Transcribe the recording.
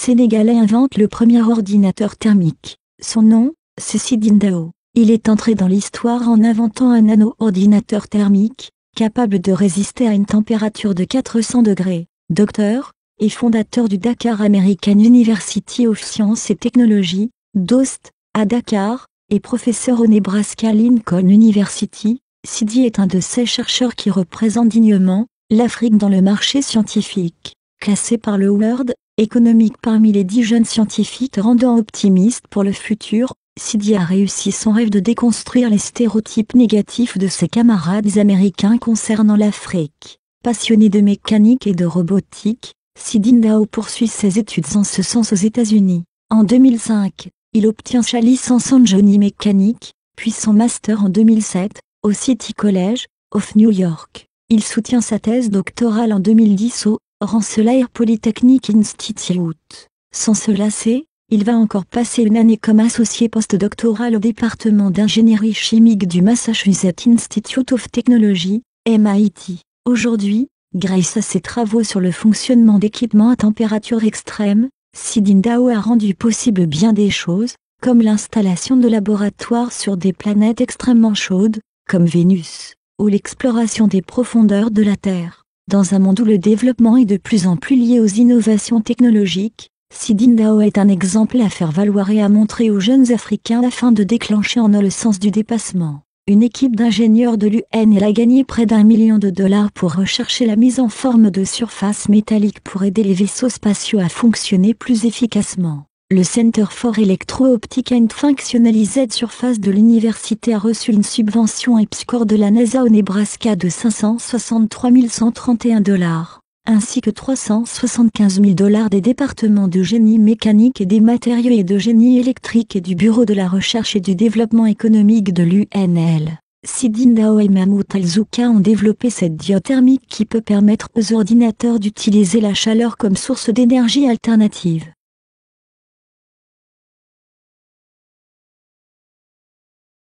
Sénégalais invente le premier ordinateur thermique. Son nom, c'est Sidine Dao. Il est entré dans l'histoire en inventant un nano-ordinateur thermique, capable de résister à une température de 400 degrés. Docteur, et fondateur du Dakar American University of Science et Technology, DOST, à Dakar, et professeur au Nebraska Lincoln University, Sidi est un de ces chercheurs qui représentent dignement l'Afrique dans le marché scientifique. Classé par le World Economic parmi les 10 jeunes scientifiques rendant optimistes pour le futur, Sidi a réussi son rêve de déconstruire les stéréotypes négatifs de ses camarades américains concernant l'Afrique. Passionné de mécanique et de robotique, Sidine Dao poursuit ses études en ce sens aux États-Unis. En 2005, il obtient sa licence en génie mécanique, puis son master en 2007, au City College of New York. Il soutient sa thèse doctorale en 2010 au Rensselaer Polytechnic Institute. Sans se lasser, il va encore passer une année comme associé postdoctoral au département d'ingénierie chimique du Massachusetts Institute of Technology, MIT. Aujourd'hui, grâce à ses travaux sur le fonctionnement d'équipements à température extrême, Sidine Dao a rendu possible bien des choses, comme l'installation de laboratoires sur des planètes extrêmement chaudes, comme Vénus, ou l'exploration des profondeurs de la Terre. Dans un monde où le développement est de plus en plus lié aux innovations technologiques, Sidine Dao est un exemple à faire valoir et à montrer aux jeunes Africains afin de déclencher en eux le sens du dépassement. Une équipe d'ingénieurs de l'UNL a gagné près d'1 million de dollars pour rechercher la mise en forme de surfaces métalliques pour aider les vaisseaux spatiaux à fonctionner plus efficacement. Le Center for Electro-Optic and Functionalized Surface de l'université a reçu une subvention EPSCoR de la NASA au Nebraska de 563 131 $, ainsi que 375 000 $ des départements de génie mécanique et des matériaux et de génie électrique et du Bureau de la recherche et du développement économique de l'UNL. Sidine Dao et Mahmoud Al-Zouka ont développé cette diode thermique qui peut permettre aux ordinateurs d'utiliser la chaleur comme source d'énergie alternative.